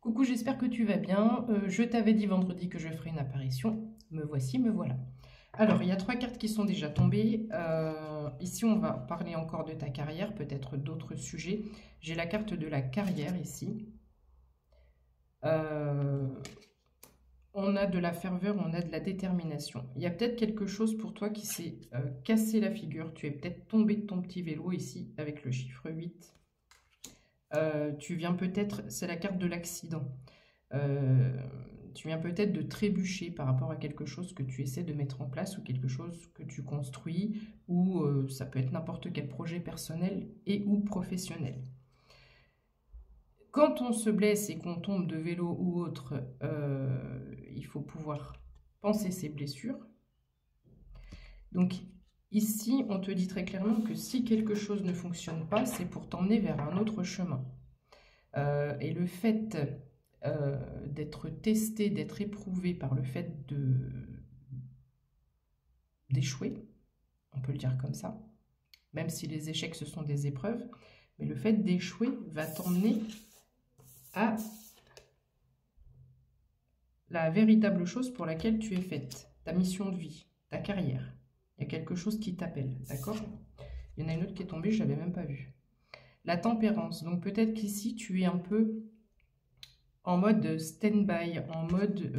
Coucou, j'espère que tu vas bien. Je t'avais dit vendredi que je ferais une apparition. Me voici, me voilà. Alors, il y a 3 cartes qui sont déjà tombées. Ici, on va parler encore de ta carrière, peut-être d'autres sujets. J'ai la carte de la carrière ici. On a de la ferveur, on a de la détermination. Il y a peut-être quelque chose pour toi qui s'est cassé la figure. Tu es peut-être tombé de ton petit vélo ici avec le chiffre 8. Tu viens peut-être, c'est la carte de l'accident. Tu viens peut-être de trébucher par rapport à quelque chose que tu essaies de mettre en place ou quelque chose que tu construis, ou ça peut être n'importe quel projet personnel et ou professionnel. Quand on se blesse et qu'on tombe de vélo ou autre, il faut pouvoir penser ses blessures. Donc ici, on te dit très clairement que si quelque chose ne fonctionne pas, c'est pour t'emmener vers un autre chemin. Et le fait d'être testé, d'être éprouvé par le fait d'échouer, on peut le dire comme ça, même si les échecs ce sont des épreuves, mais le fait d'échouer va t'emmener à la véritable chose pour laquelle tu es faite, ta mission de vie, ta carrière. Il y a quelque chose qui t'appelle, d'accord? Il y en a une autre qui est tombée, je ne l'avais même pas vue. La tempérance, donc peut-être qu'ici tu es un peu en mode stand-by, en mode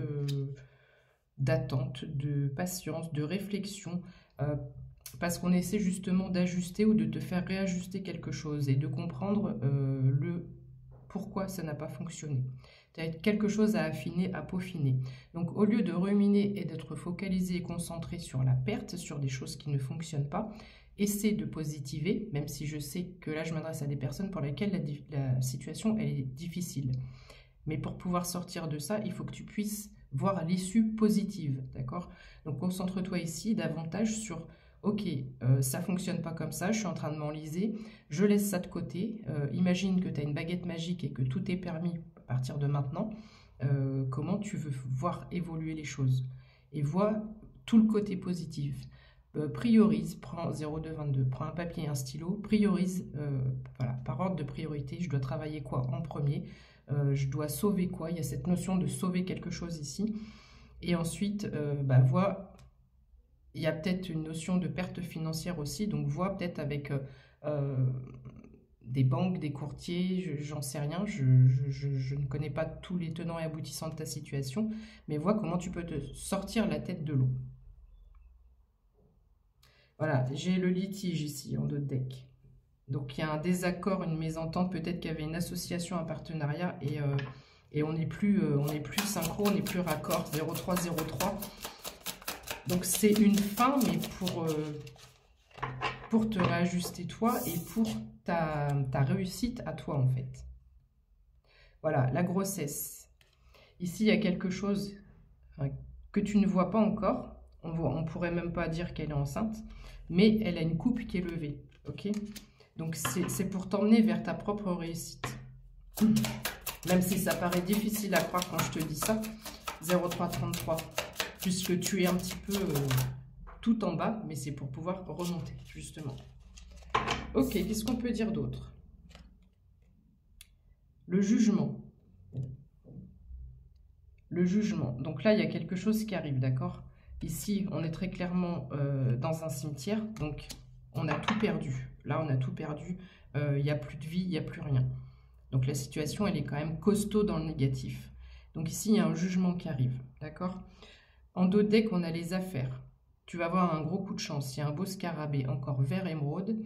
d'attente, de patience, de réflexion, parce qu'on essaie justement d'ajuster ou de te faire réajuster quelque chose et de comprendre le pourquoi ça n'a pas fonctionné. Tu as quelque chose à affiner, à peaufiner. Donc au lieu de ruminer et d'être focalisé et concentré sur la perte, sur des choses qui ne fonctionnent pas, essaie de positiver, même si je sais que là je m'adresse à des personnes pour lesquelles la situation elle est difficile. Mais pour pouvoir sortir de ça, il faut que tu puisses voir l'issue positive, d'accord? Donc concentre-toi ici davantage sur ok, ça ne fonctionne pas comme ça, je suis en train de m'enliser, je laisse ça de côté. Imagine que tu as une baguette magique et que tout est permis à partir de maintenant. Comment tu veux voir évoluer les choses? Et vois tout le côté positif. Priorise, prends 0222, prends un papier et un stylo, priorise, voilà, par ordre de priorité, je dois travailler quoi en premier, je dois sauver quoi, il y a cette notion de sauver quelque chose ici. Et ensuite, vois... Il y a peut-être une notion de perte financière aussi, donc vois peut-être avec des banques, des courtiers, j'en sais rien, je ne connais pas tous les tenants et aboutissants de ta situation, mais vois comment tu peux te sortir la tête de l'eau. Voilà, j'ai le litige ici en dos de deck. Donc il y a un désaccord, une mésentente, peut-être qu'il y avait une association, un partenariat, et on n'est plus synchro, on n'est plus raccord, 0303. Donc c'est une fin, mais pour te réajuster toi et pour ta réussite à toi en fait. Voilà, la grossesse. Ici, il y a quelque chose que tu ne vois pas encore. On pourrait même pas dire qu'elle est enceinte, mais elle a une coupe qui est levée. Ok? Donc c'est pour t'emmener vers ta propre réussite. Même si ça paraît difficile à croire quand je te dis ça. 0333. Puisque tu es un petit peu tout en bas, mais c'est pour pouvoir remonter, justement. Ok, qu'est-ce qu'on peut dire d'autre? Le jugement. Le jugement. Donc là, il y a quelque chose qui arrive, d'accord? Ici, on est très clairement dans un cimetière, donc on a tout perdu. Là, on a tout perdu. Il n'y a plus de vie, il n'y a plus rien. Donc la situation, elle est quand même costaud dans le négatif. Donc ici, il y a un jugement qui arrive, d'accord? En dos de deck, on a les affaires. Tu vas avoir un gros coup de chance. Il y a un beau scarabée, encore vert émeraude.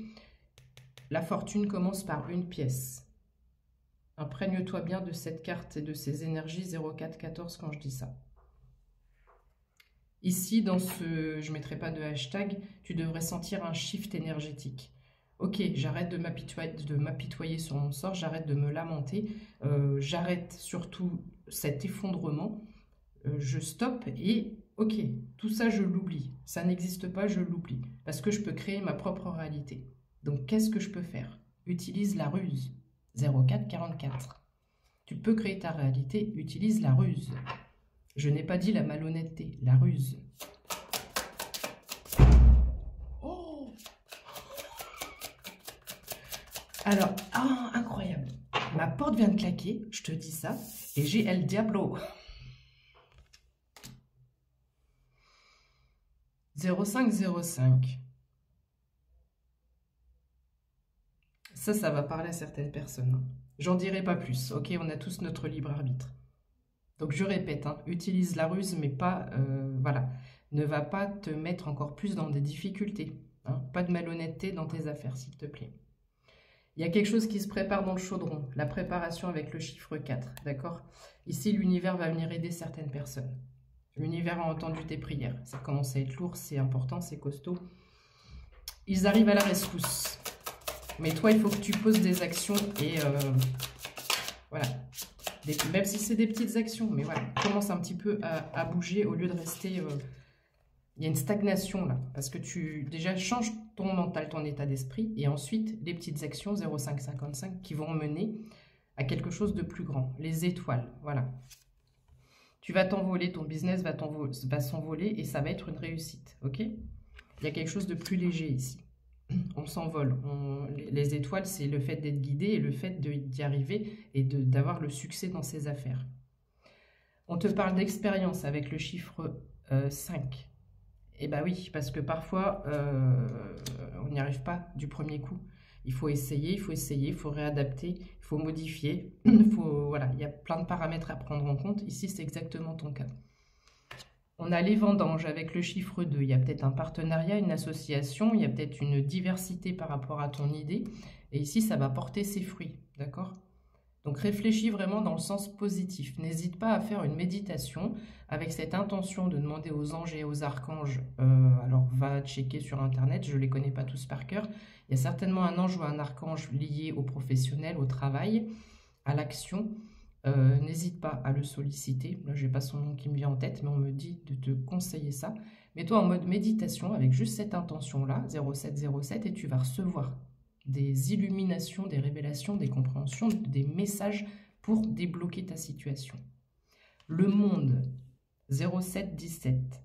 La fortune commence par une pièce. Imprègne-toi bien de cette carte et de ces énergies 0414 quand je dis ça. Ici, dans ce, je ne mettrai pas de hashtag, tu devrais sentir un shift énergétique. Ok, j'arrête de m'apitoyer sur mon sort, j'arrête de me lamenter, j'arrête surtout cet effondrement. Je stoppe et ok, tout ça je l'oublie, ça n'existe pas, je l'oublie, parce que je peux créer ma propre réalité. Donc qu'est-ce que je peux faire? Utilise la ruse, 0444. Tu peux créer ta réalité, utilise la ruse. Je n'ai pas dit la malhonnêteté, la ruse. Oh! Alors, incroyable. Ma porte vient de claquer, je te dis ça, et j'ai El Diablo. 0505. Ça va parler à certaines personnes. J'en dirai pas plus, ok? On a tous notre libre arbitre. Donc je répète, hein, utilise la ruse, mais pas, voilà, ne va pas te mettre encore plus dans des difficultés. Hein, pas de malhonnêteté dans tes affaires, s'il te plaît. Il y a quelque chose qui se prépare dans le chaudron, la préparation avec le chiffre 4, d'accord? Ici, l'univers va venir aider certaines personnes. L'univers a entendu tes prières. Ça commence à être lourd, c'est important, c'est costaud. Ils arrivent à la rescousse. Mais toi, il faut que tu poses des actions et voilà. Même si c'est des petites actions, mais voilà, commence un petit peu à bouger au lieu de rester... il y a une stagnation là, parce que tu déjà changes ton mental, ton état d'esprit, et ensuite les petites actions 0,555 qui vont mener à quelque chose de plus grand. Les étoiles, voilà. Tu vas t'envoler, ton business va s'envoler et ça va être une réussite, ok? Il y a quelque chose de plus léger ici. On s'envole. Les étoiles, c'est le fait d'être guidé et le fait d'y arriver et d'avoir le succès dans ses affaires. On te parle d'expérience avec le chiffre 5. Eh bien oui, parce que parfois, on n'y arrive pas du premier coup. Il faut essayer, il faut réadapter, il faut modifier. Voilà, il y a plein de paramètres à prendre en compte. Ici, c'est exactement ton cas. On a les vendanges avec le chiffre 2. Il y a peut-être un partenariat, une association, il y a peut-être une diversité par rapport à ton idée. Et ici, ça va porter ses fruits, d'accord? Donc réfléchis vraiment dans le sens positif. N'hésite pas à faire une méditation avec cette intention de demander aux anges et aux archanges. Alors va checker sur internet, je ne les connais pas tous par cœur. Il y a certainement un ange ou un archange lié au professionnel, au travail, à l'action. N'hésite pas à le solliciter. Là, je n'ai pas son nom qui me vient en tête, mais on me dit de te conseiller ça. Mets-toi en mode méditation avec juste cette intention-là, 0707, et tu vas recevoir des illuminations, des révélations, des compréhensions, des messages pour débloquer ta situation. Le monde, 0717.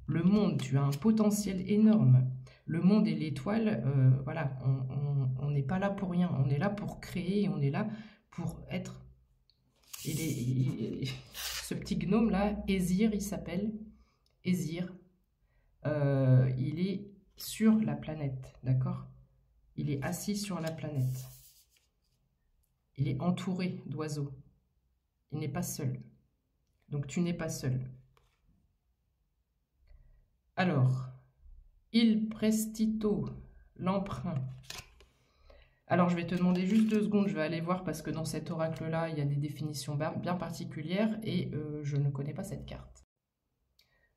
Le monde, tu as un potentiel énorme. Le monde et l'étoile, voilà, on n'est pas là pour rien. On est là pour créer, on est là pour être... ce petit gnome-là, Ezir, il s'appelle. Ezir. Il est sur la planète, d'accord? Il est assis sur la planète. Il est entouré d'oiseaux. Il n'est pas seul. Donc tu n'es pas seul. Alors, il prestito, l'emprunt. Alors, je vais te demander juste 2 secondes, je vais aller voir parce que dans cet oracle-là, il y a des définitions bien particulières et je ne connais pas cette carte.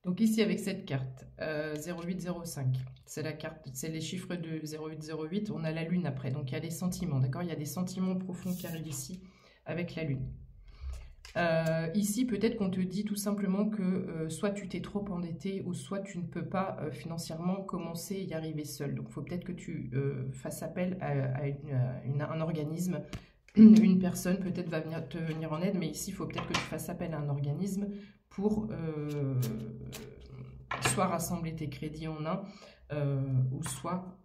Donc ici, avec cette carte, 0805, c'est la carte, c'est les chiffres de 0808, on a la lune après, donc il y a les sentiments, d'accord? Il y a des sentiments profonds qui arrivent ici avec la lune. Ici, peut-être qu'on te dit tout simplement que soit tu t'es trop endetté ou soit tu ne peux pas financièrement commencer et y arriver seul. Donc, il faut peut-être que tu fasses appel à un organisme. Une personne peut-être va te venir en aide, mais ici, il faut peut-être que tu fasses appel à un organisme pour soit rassembler tes crédits en un ou soit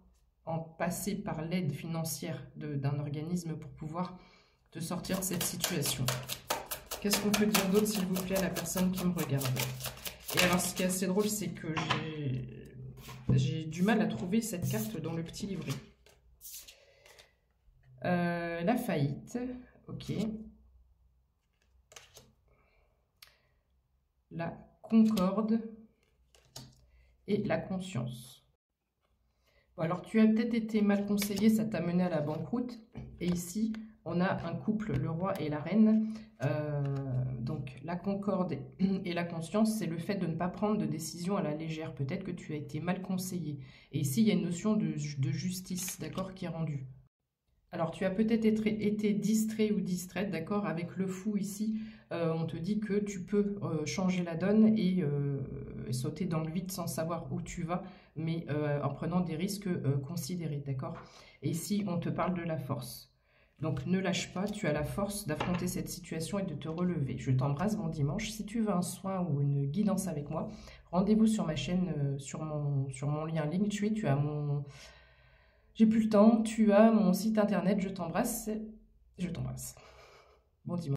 en passer par l'aide financière d'un organisme pour pouvoir te sortir de cette situation. Qu'est-ce qu'on peut dire d'autre, s'il vous plaît, à la personne qui me regarde? Et alors, ce qui est assez drôle, c'est que j'ai du mal à trouver cette carte dans le petit livret. La faillite, ok. La concorde et la conscience. Bon, alors, tu as peut-être été mal conseillé, ça t'a mené à la banqueroute. Et ici, on a un couple, le roi et la reine. Donc, la concorde et la conscience, c'est le fait de ne pas prendre de décision à la légère. Peut-être que tu as été mal conseillé. Et ici, il y a une notion de justice, d'accord, qui est rendue. Alors, tu as peut-être été distrait ou distraite, d'accord, avec le fou ici. On te dit que tu peux changer la donne et sauter dans le vide sans savoir où tu vas, mais en prenant des risques considérés, d'accord. Et ici, on te parle de la force. Donc, ne lâche pas, tu as la force d'affronter cette situation et de te relever. Je t'embrasse, bon dimanche. Si tu veux un soin ou une guidance avec moi, rendez-vous sur ma chaîne, sur mon lien Linktree. Tu as mon... J'ai plus le temps, tu as mon site internet, je t'embrasse. Je t'embrasse. Bon dimanche.